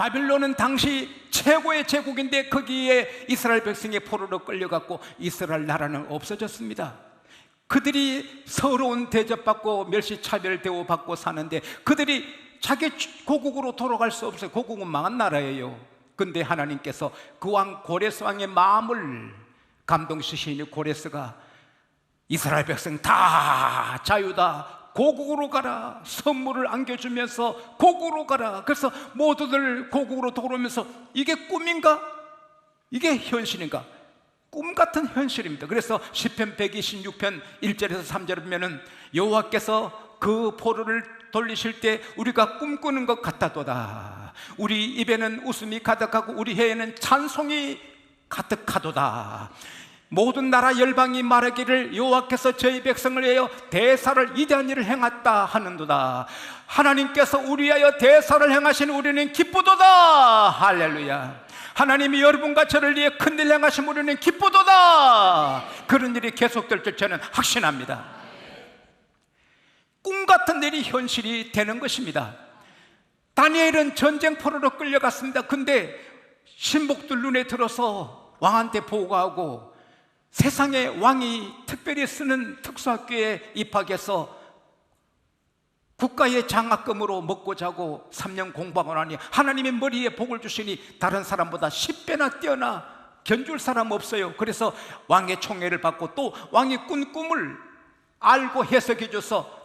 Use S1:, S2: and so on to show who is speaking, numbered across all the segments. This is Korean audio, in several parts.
S1: 바빌론은 당시 최고의 제국인데 거기에 이스라엘 백성의 포로로 끌려갔고 이스라엘 나라는 없어졌습니다. 그들이 서러운 대접받고 멸시차별 대우받고 사는데 그들이 자기 고국으로 돌아갈 수 없어요. 고국은 망한 나라예요. 근데 하나님께서 그 왕 고레스 왕의 마음을 감동시키니 고레스가 이스라엘 백성 다 자유다, 고국으로 가라, 선물을 안겨주면서 고국으로 가라. 그래서 모두들 고국으로 돌아오면서 이게 꿈인가? 이게 현실인가? 꿈 같은 현실입니다. 그래서 시편 126편 1절에서 3절을 보면은 여호와께서 그 포로를 돌리실 때 우리가 꿈꾸는 것 같다도다. 우리 입에는 웃음이 가득하고 우리 혀에는 찬송이 가득하도다. 모든 나라 열방이 말하기를 여호와께서 저희 백성을 위하여 대사를 위대한 일을 행했다 하는도다. 하나님께서 우리 위하여 대사를 행하신 우리는 기쁘도다. 할렐루야. 하나님이 여러분과 저를 위해 큰일 행하신 우리는 기쁘도다. 그런 일이 계속될 줄 저는 확신합니다. 꿈 같은 일이 현실이 되는 것입니다. 다니엘은 전쟁 포로로 끌려갔습니다. 근데 신복들 눈에 들어서 왕한테 보고하고 세상에 왕이 특별히 쓰는 특수학교에 입학해서 국가의 장학금으로 먹고 자고 3년 공부하고 나니 하나님의 머리에 복을 주시니 다른 사람보다 10배나 뛰어나 견줄 사람 없어요. 그래서 왕의 총애를 받고 또 왕이 꾼 꿈을 알고 해석해 줘서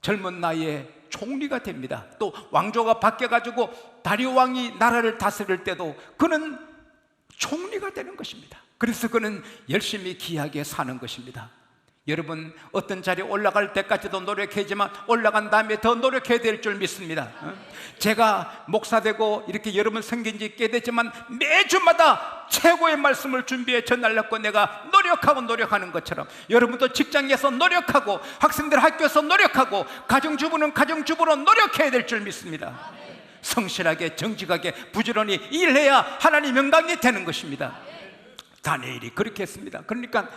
S1: 젊은 나이에 총리가 됩니다. 또 왕조가 바뀌어가지고 다리오 왕이 나라를 다스릴 때도 그는 총리가 되는 것입니다. 그래서 그는 열심히 귀하게 사는 것입니다. 여러분 어떤 자리에 올라갈 때까지도 노력하지만 올라간 다음에 더 노력해야 될 줄 믿습니다. 제가 목사되고 이렇게 여러분 섬긴 지 꽤 됐지만 매주마다 최고의 말씀을 준비해 전하려고 내가 노력하는 것처럼 여러분도 직장에서 노력하고 학생들 학교에서 노력하고 가정주부는 가정주부로 노력해야 될 줄 믿습니다. 성실하게 정직하게 부지런히 일해야 하나님 영광이 되는 것입니다. 다니엘이 그렇게 했습니다. 그러니까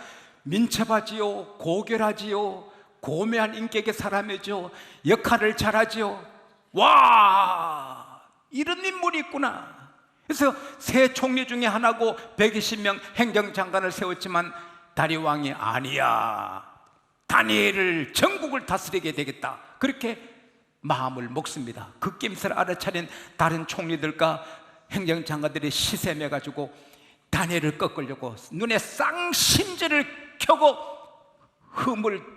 S1: 민첩하지요, 고결하지요, 고매한 인격의 사람이죠, 역할을 잘하지요. 와, 이런 인물이 있구나. 그래서 세 총리 중에 하나고 120명 행정장관을 세웠지만 다리오 왕이 아니야, 다니엘을 전국을 다스리게 되겠다, 그렇게 마음을 먹습니다. 그 낌새를 알아차린 다른 총리들과 행정장관들이 시샘해가지고 다니엘을 꺾으려고 눈에 쌍심지를 켜고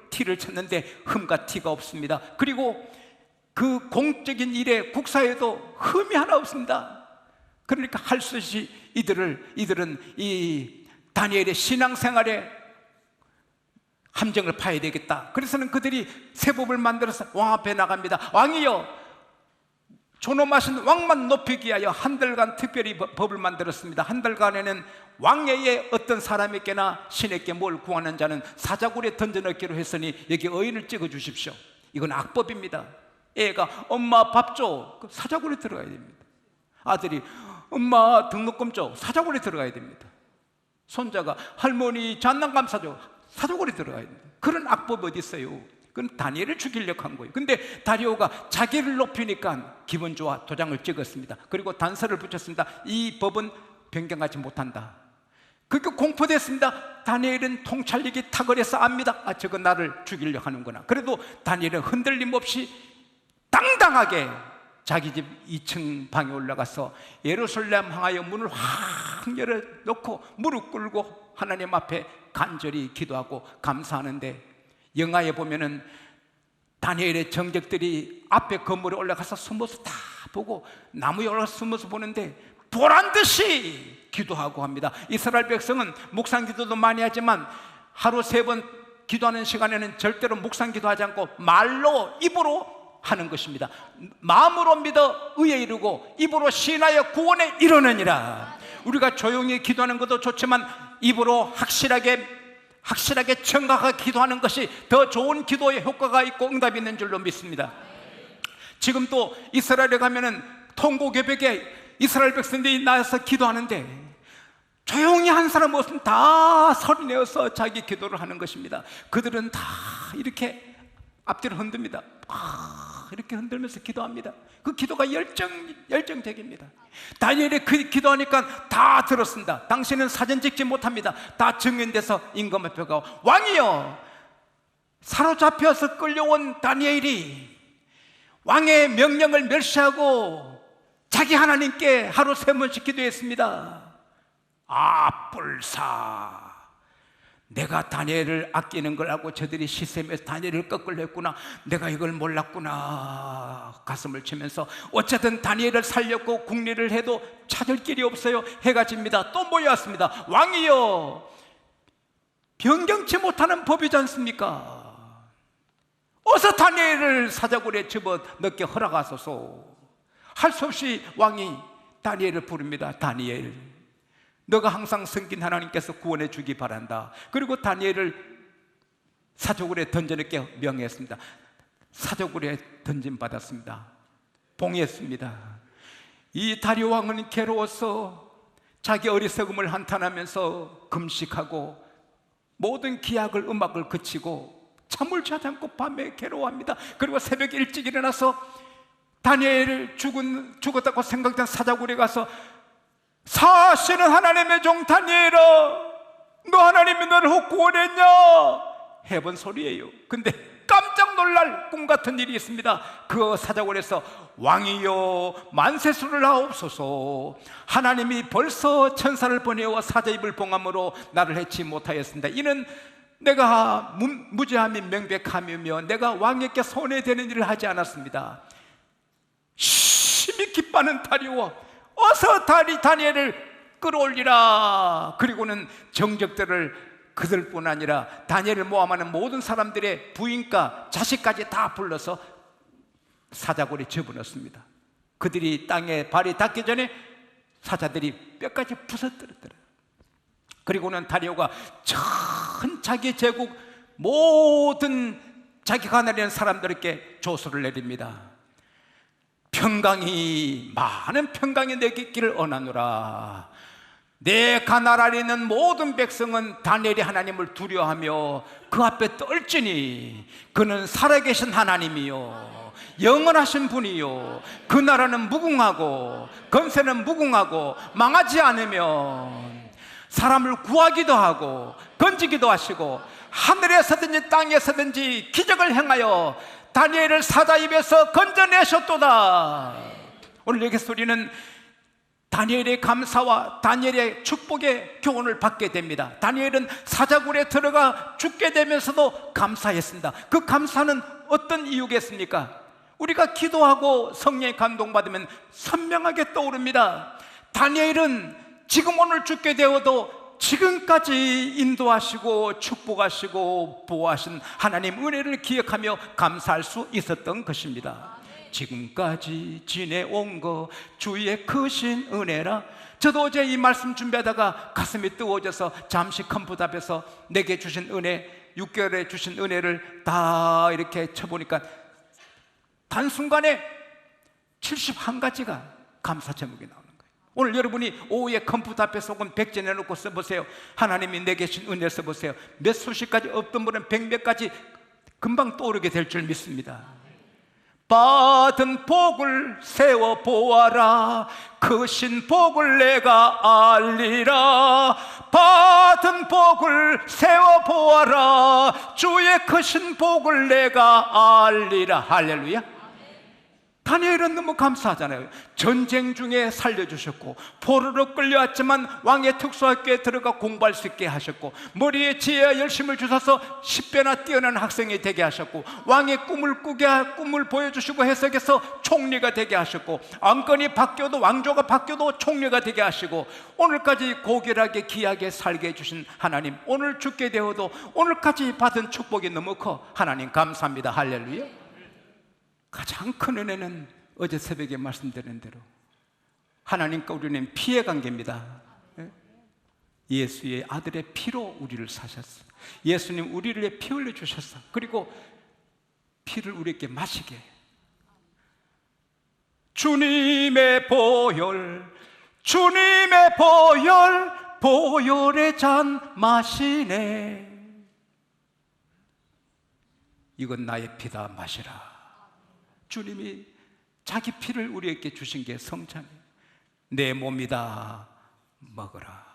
S1: 티를 쳤는데 흠과 티가 없습니다. 그리고 그 공적인 일에 국사에도 흠이 하나 없습니다. 그러니까 할 수 없이 이들은 이 다니엘의 신앙생활에 함정을 파야 되겠다. 그래서는 그들이 세법을 만들어서 왕 앞에 나갑니다. 왕이여, 존엄하신 왕만 높이기 위하여 한 달간 특별히 법을 만들었습니다. 한 달간에는 왕예에 어떤 사람에게나 신에게 뭘 구하는 자는 사자굴에 던져넣기로 했으니 여기 의인을 찍어 주십시오. 이건 악법입니다. 애가 엄마 밥 줘, 사자굴에 들어가야 됩니다. 아들이 엄마 등록금 줘, 사자굴에 들어가야 됩니다. 손자가 할머니 장난감 사줘, 사자굴에 들어가야 됩니다. 그런 악법이 어디 있어요? 그건 다니엘을 죽이려고 한 거예요. 근데 다리오가 자기를 높이니까 기분 좋아 도장을 찍었습니다. 그리고 단서를 붙였습니다. 이 법은 변경하지 못한다. 그렇게 공포됐습니다. 다니엘은 통찰력이 탁월해서 압니다. 아, 저거 나를 죽이려고 하는구나. 그래도 다니엘은 흔들림 없이 당당하게 자기 집 2층 방에 올라가서 예루살렘 향하여 문을 확 열어놓고 무릎 꿇고 하나님 앞에 간절히 기도하고 감사하는데, 영화에 보면은 다니엘의 정적들이 앞에 건물에 올라가서 숨어서 다 보고 나무에 올라가서 숨어서 보는데 보란듯이 기도하고 합니다. 이스라엘 백성은 묵상 기도도 많이 하지만 하루 3번 기도하는 시간에는 절대로 묵상 기도하지 않고 말로, 입으로 하는 것입니다. 마음으로 믿어 의에 이르고 입으로 신하여 구원에 이르느니라. 우리가 조용히 기도하는 것도 좋지만 입으로 확실하게 정확하게 기도하는 것이 더 좋은 기도의 효과가 있고 응답이 있는 줄로 믿습니다. 지금 또 이스라엘에 가면은 통곡외벽에 이스라엘 백성들이 나와서 기도하는데 조용히 한 사람 없으면 다 소리내어서 자기 기도를 하는 것입니다. 그들은 다 이렇게 앞뒤를 흔듭니다. 이렇게 흔들면서 기도합니다. 그 기도가 열정적입니다. 다니엘이 그 기도하니까 다 들었습니다. 당신은 사진 찍지 못합니다. 다 증인돼서 임금 앞에 가고, 왕이여, 사로잡혀서 끌려온 다니엘이 왕의 명령을 멸시하고 자기 하나님께 하루 3번씩 기도했습니다. 아, 불사, 내가 다니엘을 아끼는 걸 알고 저들이 시샘에서 다니엘을 거꾸로 했구나. 내가 이걸 몰랐구나. 가슴을 치면서 어쨌든 다니엘을 살렸고 국리를 해도 찾을 길이 없어요. 해가 집니다. 또 모여왔습니다. 왕이여, 변경치 못하는 법이지 않습니까? 어서 다니엘을 사자굴에 집어넣게 허락하소서. 할 수 없이 왕이 다니엘을 부릅니다. 다니엘, 너가 항상 섬긴 하나님께서 구원해 주기 바란다. 그리고 다니엘을 사자굴에 던져넣게 명했습니다. 사자굴에 던짐받았습니다. 봉했습니다. 이 다리오 왕은 괴로워서 자기 어리석음을 한탄하면서 금식하고 모든 기약을, 음악을 그치고 잠을 자지 않고 밤에 괴로워합니다. 그리고 새벽에 일찍 일어나서 다니엘을 죽었다고 생각된 사자굴에 가서, 사시는 하나님의 종 다니엘아, 너 하나님이 너를 구원했냐? 해본 소리예요. 근데 깜짝 놀랄 꿈 같은 일이 있습니다. 그 사자굴에서, 왕이여, 만세수를 하옵소서. 하나님이 벌써 천사를 보내어 사자 입을 봉함으로 나를 해치 못하였습니다. 이는 내가 무죄함이 명백함이며 내가 왕에게 손해되는 일을 하지 않았습니다. 심히 기뻐하는 다리오와 어서 다니엘을 끌어올리라. 그리고는 정적들을 그들뿐 아니라 다니엘을 모함하는 모든 사람들의 부인과 자식까지 다 불러서 사자굴에 집어넣습니다. 그들이 땅에 발이 닿기 전에 사자들이 뼈까지 부서뜨렸더라. 그리고는 다리오가 전 자기 제국 모든 자기가 나리는 사람들에게 조서를 내립니다. 평강이, 많은 평강이 내기를 원하노라. 내 가나라에 있는 모든 백성은 다니엘이 하나님을 두려워하며 그 앞에 떨지니 그는 살아계신 하나님이요 영원하신 분이요 그 나라는 무궁하고 건세는 무궁하고 망하지 않으며 사람을 구하기도 하고 건지기도 하시고 하늘에서든지 땅에서든지 기적을 행하여 다니엘을 사자 입에서 건져내셨도다. 오늘 여기서 우리는 다니엘의 감사와 다니엘의 축복의 교훈을 받게 됩니다. 다니엘은 사자굴에 들어가 죽게 되면서도 감사했습니다. 그 감사는 어떤 이유겠습니까? 우리가 기도하고 성령의 감동받으면 선명하게 떠오릅니다. 다니엘은 지금 오늘 죽게 되어도 지금까지 인도하시고 축복하시고 보호하신 하나님 은혜를 기억하며 감사할 수 있었던 것입니다. 지금까지 지내온 거 주의 크신 은혜라. 저도 어제 이 말씀 준비하다가 가슴이 뜨거워져서 잠시 컴퓨터 앞에서 내게 주신 은혜, 6개월에 주신 은혜를 다 이렇게 쳐보니까 단순간에 71가지가 감사 제목이 나오는 거예요. 오늘 여러분이 오후에 컴퓨터 앞에 혹은 백지 내놓고 써보세요. 하나님이 내게 주신 은혜 써보세요. 몇 수십 가지, 어떤 분은 100몇 가지 금방 떠오르게 될 줄 믿습니다. 받은 복을 세워 보아라. 크신 복을 내가 알리라. 받은 복을 세워 보아라. 주의 크신 복을 내가 알리라. 할렐루야. 다니엘은 너무 감사하잖아요. 전쟁 중에 살려주셨고 포로로 끌려왔지만 왕의 특수학교에 들어가 공부할 수 있게 하셨고 머리에 지혜와 열심을 주셔서 10배나 뛰어난 학생이 되게 하셨고 왕의 꿈을 보여주시고 해석해서 총리가 되게 하셨고 왕권이 바뀌어도 왕조가 바뀌어도 총리가 되게 하시고 오늘까지 고결하게 귀하게 살게 해주신 하나님, 오늘 죽게 되어도 오늘까지 받은 축복이 너무 커. 하나님 감사합니다. 할렐루야. 가장 큰 은혜는 어제 새벽에 말씀드린 대로 하나님과 우리는 피의 관계입니다. 예수의 아들의 피로 우리를 사셨어. 예수님 우리를 위해 피 흘려 주셨어. 그리고 피를 우리에게 마시게. 주님의 보혈, 주님의 보혈, 보혈의 잔 마시네. 이건 나의 피다, 마시라. 주님이 자기 피를 우리에게 주신 게 성찬이에요. 내 몸이다, 먹어라.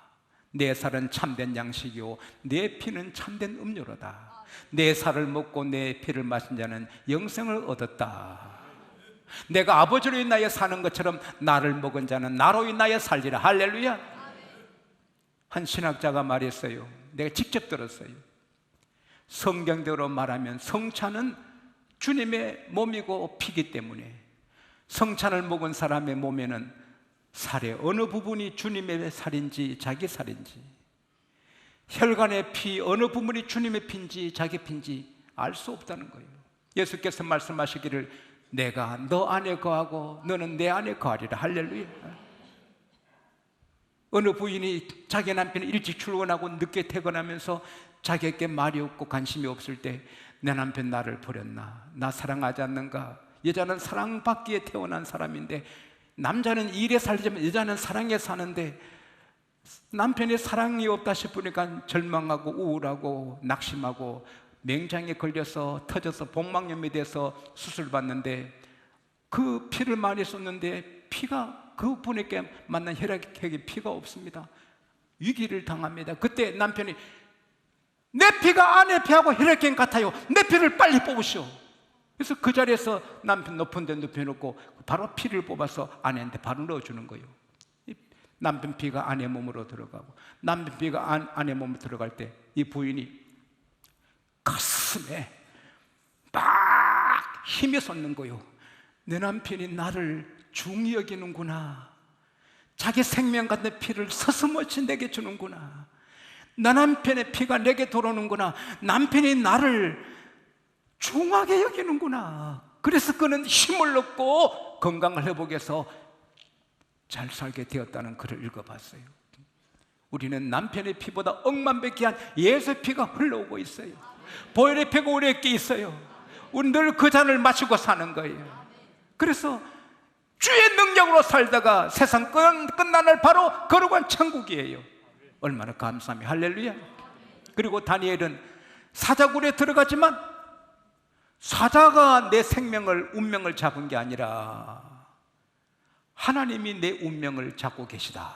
S1: 내 살은 참된 양식이요 내 피는 참된 음료로다. 내 살을 먹고 내 피를 마신 자는 영생을 얻었다. 내가 아버지로 인하여 사는 것처럼 나를 먹은 자는 나로 인하여 살리라. 할렐루야. 한 신학자가 말했어요. 내가 직접 들었어요. 성경대로 말하면 성찬은 주님의 몸이고 피기 때문에 성찬을 먹은 사람의 몸에는 살의 어느 부분이 주님의 살인지 자기 살인지, 혈관의 피 어느 부분이 주님의 피인지 자기 피인지 알 수 없다는 거예요. 예수께서 말씀하시기를 내가 너 안에 거하고 너는 내 안에 거하리라. 할렐루야. 어느 부인이 자기 남편이 일찍 출근하고 늦게 퇴근하면서 자기에게 말이 없고 관심이 없을 때 내 남편 나를 버렸나? 나 사랑하지 않는가? 여자는 사랑받기에 태어난 사람인데 남자는 일에 살지만 여자는 사랑에 사는데 남편이 사랑이 없다 싶으니까 절망하고 우울하고 낙심하고 맹장에 걸려서 터져서 복막염이 돼서 수술받는데 그 피를 많이 쏟는데 피가 그 분에게 맞는 혈액에 피가 없습니다. 위기를 당합니다. 그때 남편이 내 피가 아내 피하고 혈액형 같아요. 내 피를 빨리 뽑으시오. 그래서 그 자리에서 남편 높은 데 눕혀놓고 바로 피를 뽑아서 아내한테 바로 넣어주는 거예요. 남편 피가 아내 몸으로 들어가고 남편 피가 아내 몸으로 들어갈 때 이 부인이 가슴에 막 힘이 솟는 거예요. 내 남편이 나를 중히 여기는구나. 자기 생명 같은 피를 서슴없이 내게 주는구나. 나 남편의 피가 내게 들어오는구나. 남편이 나를 중하게 여기는구나. 그래서 그는 힘을 얻고 건강을 회복해서 잘 살게 되었다는 글을 읽어봤어요. 우리는 남편의 피보다 억만배 귀한 예수의 피가 흘러오고 있어요. 보혈의 피가 우리에게 있어요. 우리 늘 그 잔을 마시고 사는 거예요. 그래서 주의 능력으로 살다가 세상 끝나는 바로 거룩한 천국이에요. 얼마나 감사합니다. 할렐루야. 그리고 다니엘은 사자굴에 들어가지만 사자가 내 생명을 운명을 잡은 게 아니라 하나님이 내 운명을 잡고 계시다.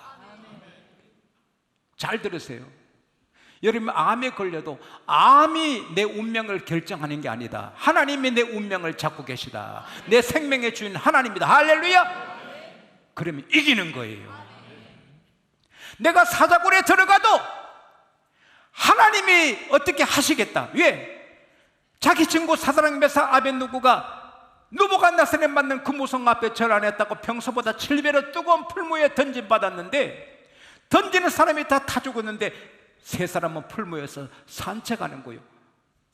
S1: 잘 들으세요. 여러분 암에 걸려도 암이 내 운명을 결정하는 게 아니다. 하나님이 내 운명을 잡고 계시다. 내 생명의 주인 하나님이다. 할렐루야. 그러면 이기는 거예요. 내가 사자굴에 들어가도 하나님이 어떻게 하시겠다. 왜? 자기 친구 사드락 메삭 아벳느고가 느부갓네살에 맞는 금우성 앞에 절 안 했다고 평소보다 7배로 뜨거운 풀무에 던짐받았는데 던지는 사람이 다 죽었는데 세 사람은 풀무에서 산책하는 거예요.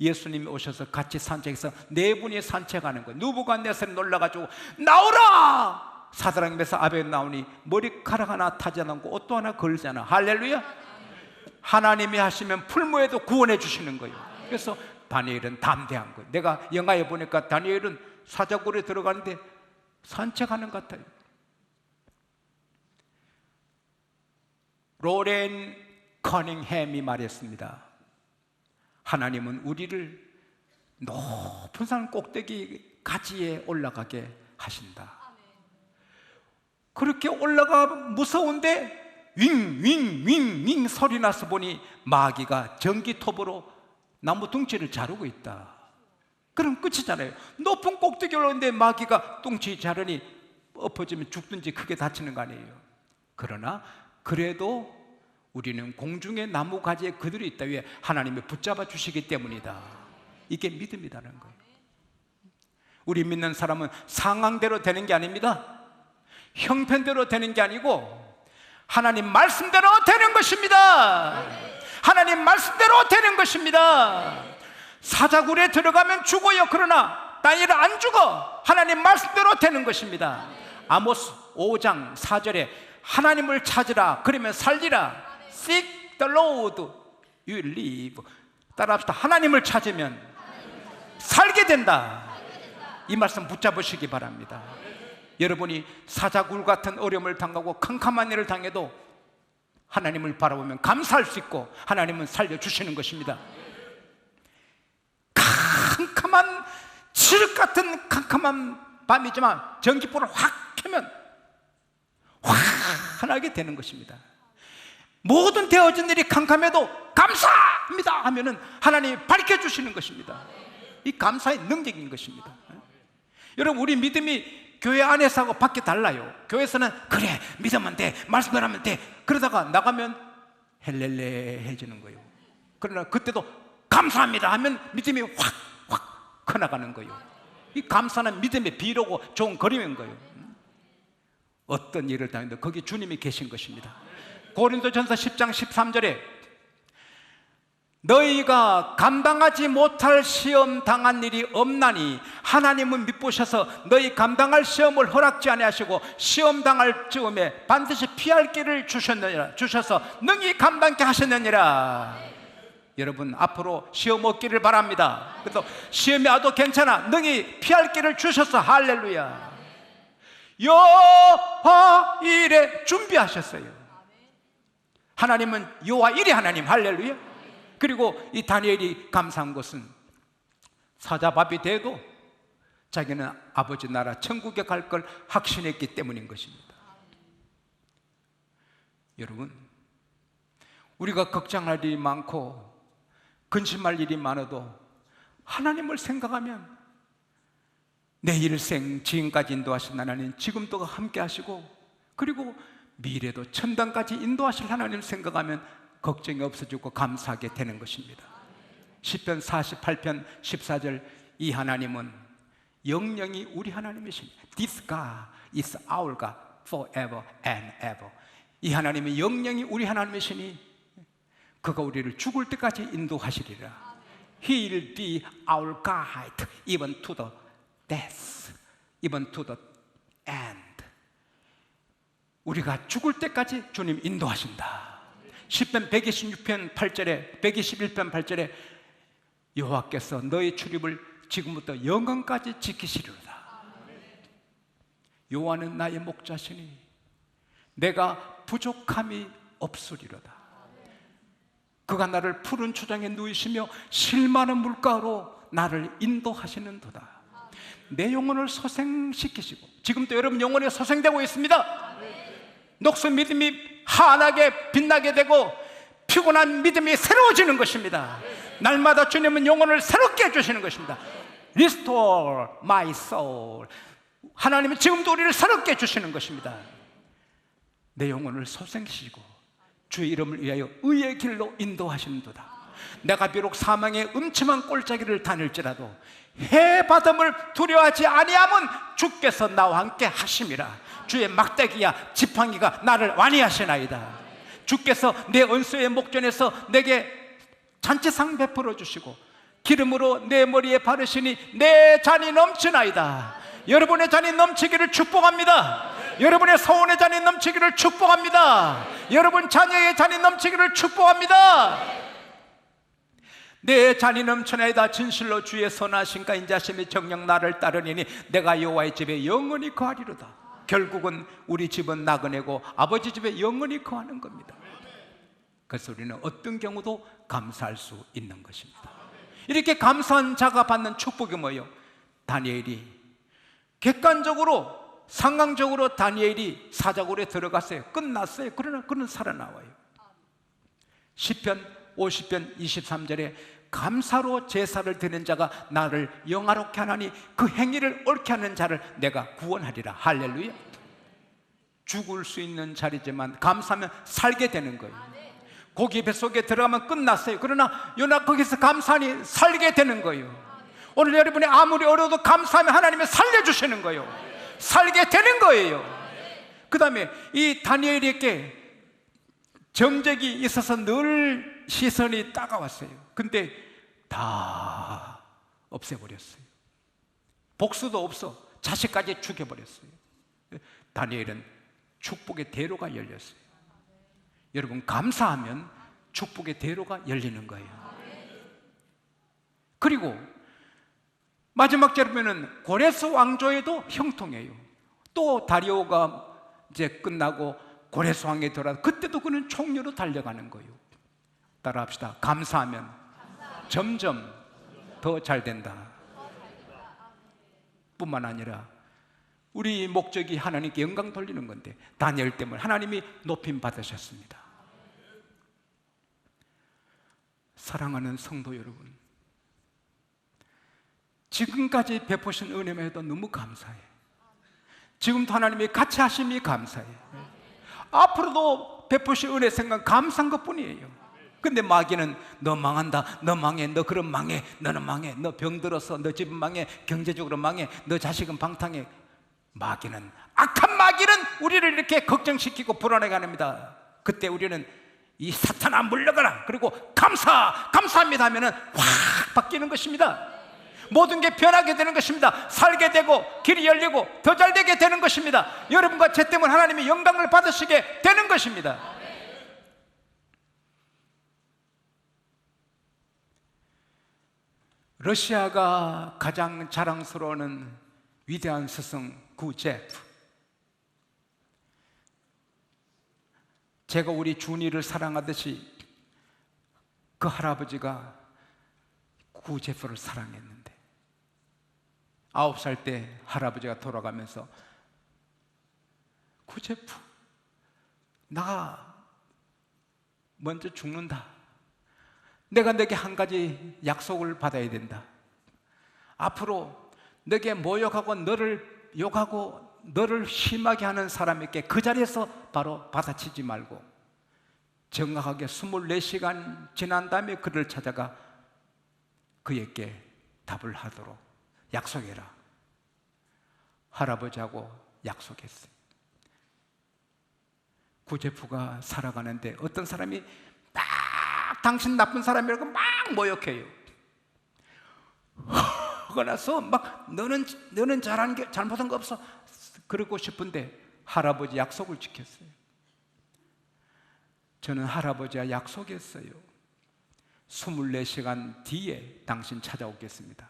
S1: 예수님이 오셔서 같이 산책해서 네 분이 산책하는 거예요. 느부갓네살이 놀라가지고 나오라! 사드락 메삭 아벳 나오니 머리카락 하나 타지 않고 옷도 하나 걸지 않아. 할렐루야. 하나님이 하시면 풀무에도 구원해 주시는 거예요. 그래서 다니엘은 담대한 거예요. 내가 영화에 보니까 다니엘은 사자굴에 들어가는데 산책하는 것 같아요. 로렌 커닝햄이 말했습니다. 하나님은 우리를 높은 산 꼭대기 가지에 올라가게 하신다. 그렇게 올라가 무서운데 윙윙윙윙 소리 나서 보니 마귀가 전기톱으로 나무 둥지를 자르고 있다. 그럼 끝이잖아요. 높은 꼭대기 올라오는데 마귀가 둥지 자르니 엎어지면 죽든지 크게 다치는 거 아니에요. 그러나 그래도 우리는 공중의 나무 가지에 그들이 있다. 왜? 하나님이 붙잡아 주시기 때문이다. 이게 믿음이라는 거예요. 우리 믿는 사람은 상황대로 되는 게 아닙니다. 형편대로 되는 게 아니고 하나님 말씀대로 되는 것입니다. 하나님 말씀대로 되는 것입니다. 사자굴에 들어가면 죽어요. 그러나 다니엘은 안 죽어. 하나님 말씀대로 되는 것입니다. 아모스 5장 4절에 하나님을 찾으라 그러면 살리라. Seek the Lord, you live. 따라합시다. 하나님을 찾으면 살게 된다. 이 말씀 붙잡으시기 바랍니다. 여러분이 사자굴 같은 어려움을 당하고 캄캄한 일을 당해도 하나님을 바라보면 감사할 수 있고 하나님은 살려주시는 것입니다. 캄캄한 칠흑 같은 캄캄한 밤이지만 전기불을 확 켜면 환하게 되는 것입니다. 모든 되어진 일이 캄캄해도 감사합니다 하면은 하나님이 밝혀주시는 것입니다. 이 감사의 능력인 것입니다. 여러분, 우리 믿음이 교회 안에서 하고 밖에 달라요. 교회에서는 그래 믿으면 돼, 말씀을 하면 돼, 그러다가 나가면 헬렐레해지는 거예요. 그러나 그때도 감사합니다 하면 믿음이 확 커나가는 거예요. 이 감사는 믿음의 비로고 좋은 그림인 거예요. 어떤 일을 당해도 거기 주님이 계신 것입니다. 고린도전서 10장 13절에 너희가 감당하지 못할 시험 당한 일이 없나니 하나님은 미쁘셔서 너희 감당할 시험을 허락지 아니하시고 시험 당할 즈음에 반드시 피할 길을 주셔서 능히 감당케 하셨느니라. 여러분, 앞으로 시험 없기를 바랍니다. 그래서 시험이 와도 괜찮아, 능히 피할 길을 주셔서 할렐루야. 여호와 일에 준비하셨어요. 하나님은 여호와 일의 하나님, 할렐루야. 그리고 이 다니엘이 감사한 것은 사자밥이 돼도 자기는 아버지 나라 천국에 갈 걸 확신했기 때문인 것입니다. 여러분, 우리가 걱정할 일이 많고 근심할 일이 많아도 하나님을 생각하면 내 일생 지금까지 인도하신 하나님 지금도 함께 하시고, 그리고 미래도 천당까지 인도하실 하나님 생각하면 걱정이 없어지고 감사하게 되는 것입니다. 시편 48편 14절, 이 하나님은 영영이 우리 하나님이십니다. This God is our God forever and ever. 이 하나님은 영영이 우리 하나님이시니 그가 우리를 죽을 때까지 인도하시리라. He will be our guide even to the death, even to the end. 우리가 죽을 때까지 주님 인도하신다. 시편 126편 8절에 121편 8절에 여호와께서 너희 출입을 지금부터 영원까지 지키시리로다. 여호와는 나의 목자시니 내가 부족함이 없으리로다. 그가 나를 푸른 초장에 누이시며 실만한 물가로 나를 인도하시는도다. 내 영혼을 소생시키시고, 지금도 여러분 영혼이 소생되고 있습니다. 녹슨 믿음이 환하게 빛나게 되고 피곤한 믿음이 새로워지는 것입니다. 날마다 주님은 영혼을 새롭게 해주시는 것입니다. Restore my soul. 하나님은 지금도 우리를 새롭게 해주시는 것입니다. 내 영혼을 소생시키고 주의 이름을 위하여 의의 길로 인도하시는도다. 내가 비록 사망의 음침한 꼴짜기를 다닐지라도 해바람을 두려워하지 아니함은 주께서 나와 함께 하심이라. 주의 막대기야 지팡이가 나를 완이하시나이다. 주께서 내 언수의 목전에서 내게 잔치상 베풀어 주시고 기름으로 내 머리에 바르시니 내 잔이 넘치나이다. 여러분의 잔이 넘치기를 축복합니다. 여러분의 소원의 잔이 넘치기를 축복합니다. 여러분 자녀의 잔이 넘치기를 축복합니다. 내 잔이 넘쳐나이다. 진실로 주의 선하심과 인자심이 정녕 나를 따르니 내가 여호와의 집에 영원히 거하리로다. 결국은 우리 집은 나그네고 아버지 집에 영원히 거하는 겁니다. 그래서 우리는 어떤 경우도 감사할 수 있는 것입니다. 이렇게 감사한 자가 받는 축복이 뭐예요? 다니엘이 객관적으로 상황적으로 다니엘이 사자굴에 들어갔어요. 끝났어요. 그러나 그는 살아나와요. 시편 50편 23절에 감사로 제사를 드리는 자가 나를 영화롭게 하나니 그 행위를 옳게 하는 자를 내가 구원하리라. 할렐루야. 죽을 수 있는 자리지만 감사하면 살게 되는 거예요. 고기 뱃속에 들어가면 끝났어요. 그러나 요나 거기서 감사하니 살게 되는 거예요. 오늘 여러분이 아무리 어려워도 감사하면 하나님이 살려주시는 거예요. 살게 되는 거예요. 그 다음에 이 다니엘에게 정적이 있어서 늘 시선이 따가웠어요. 근데 다 없애버렸어요. 복수도 없어. 자식까지 죽여버렸어요. 다니엘은 축복의 대로가 열렸어요. 여러분, 감사하면 축복의 대로가 열리는 거예요. 그리고 마지막 절에는 고레스 왕조에도 형통해요. 또 다리오가 이제 끝나고 고레스 왕에 돌아서 그때도 그는 총리로 달려가는 거예요. 따라합시다. 감사하면 점점 더 잘 된다. 뿐만 아니라 우리 목적이 하나님께 영광 돌리는 건데 다니엘 때문에 하나님이 높임 받으셨습니다. 사랑하는 성도 여러분, 지금까지 베푸신 은혜만 해도 너무 감사해요. 지금도 하나님이 같이 하심이 감사해요. 앞으로도 베푸실 은혜 생각 감사한 것뿐이에요. 근데 마귀는 너 망한다, 너 망해, 너 그럼 망해, 너는 망해, 너 병들어서, 너 집은 망해, 경제적으로 망해, 너 자식은 방탕해. 마귀는, 악한 마귀는 우리를 이렇게 걱정시키고 불안하게 합니다. 그때 우리는 이 사탄아 물러가라, 그리고 감사합니다 하면은 확 바뀌는 것입니다. 모든 게 변하게 되는 것입니다. 살게 되고 길이 열리고 더 잘 되게 되는 것입니다. 여러분과 제 때문에 하나님의 영광을 받으시게 되는 것입니다. 러시아가 가장 자랑스러워하는 위대한 스승 구제프, 제가 우리 준이를 사랑하듯이 그 할아버지가 구제프를 사랑했는데 9살 때 할아버지가 돌아가면서 구제프, 나 먼저 죽는다. 내가 너에게 한 가지 약속을 받아야 된다. 앞으로 너에게 모욕하고 너를 욕하고 너를 심하게 하는 사람에게 그 자리에서 바로 받아치지 말고 정확하게 24시간 지난 다음에 그를 찾아가 그에게 답을 하도록 약속해라. 할아버지하고 약속했어요. 구제프가 살아가는데 어떤 사람이 막 당신 나쁜 사람이라고 막 모욕해요. 그러고 나서 막 너는 잘한 게 잘못한 거 없어 그러고 싶은데 할아버지 약속을 지켰어요. 저는 할아버지와 약속했어요. 24시간 뒤에 당신 찾아오겠습니다.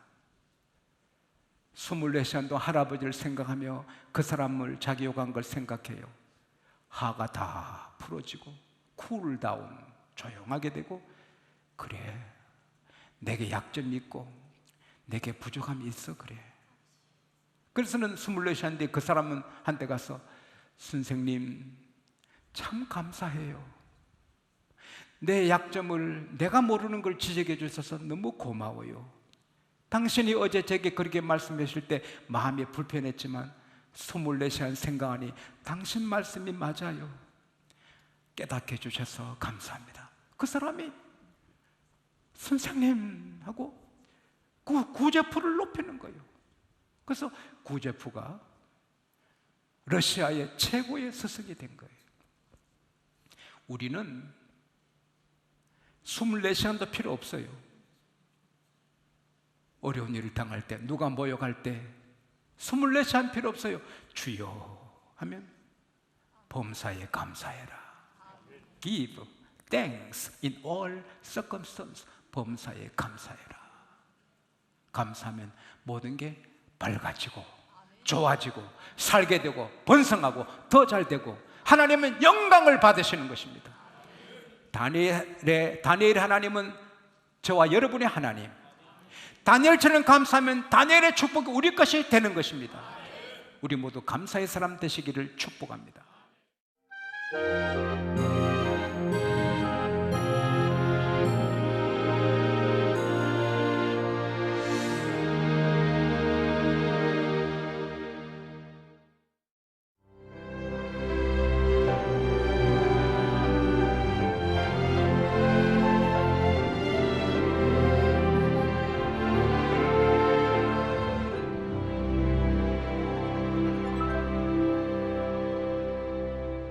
S1: 24시간 동안 할아버지를 생각하며 그 사람을 자기 욕한 걸 생각해요. 화가 다 풀어지고 쿨다운, 조용하게 되고, 그래, 내게 약점이 있고 내게 부족함이 있어, 그래. 그래서는 24시간 뒤에 그 사람은 한테 가서 선생님 참 감사해요. 내 약점을 내가 모르는 걸 지적해 주셔서 너무 고마워요. 당신이 어제 제게 그렇게 말씀해 주실 때 마음이 불편했지만 24시간 생각하니 당신 말씀이 맞아요. 깨닫게 해주셔서 감사합니다. 그 사람이 선생님 하고 그 구제프를 높이는 거예요. 그래서 구제프가 러시아의 최고의 스승이 된 거예요. 우리는 24시간도 필요 없어요. 어려운 일을 당할 때, 누가 모욕할 때 24시간 필요 없어요. 주여 하면 범사에 감사해라. Give thanks in all circumstances. 범사에 감사해라. 감사하면 모든 게 밝아지고 좋아지고 살게 되고 번성하고 더 잘 되고 하나님은 영광을 받으시는 것입니다. 다니엘 하나님은 저와 여러분의 하나님. 다니엘처럼 감사하면 다니엘의 축복이 우리 것이 되는 것입니다. 우리 모두 감사의 사람 되시기를 축복합니다.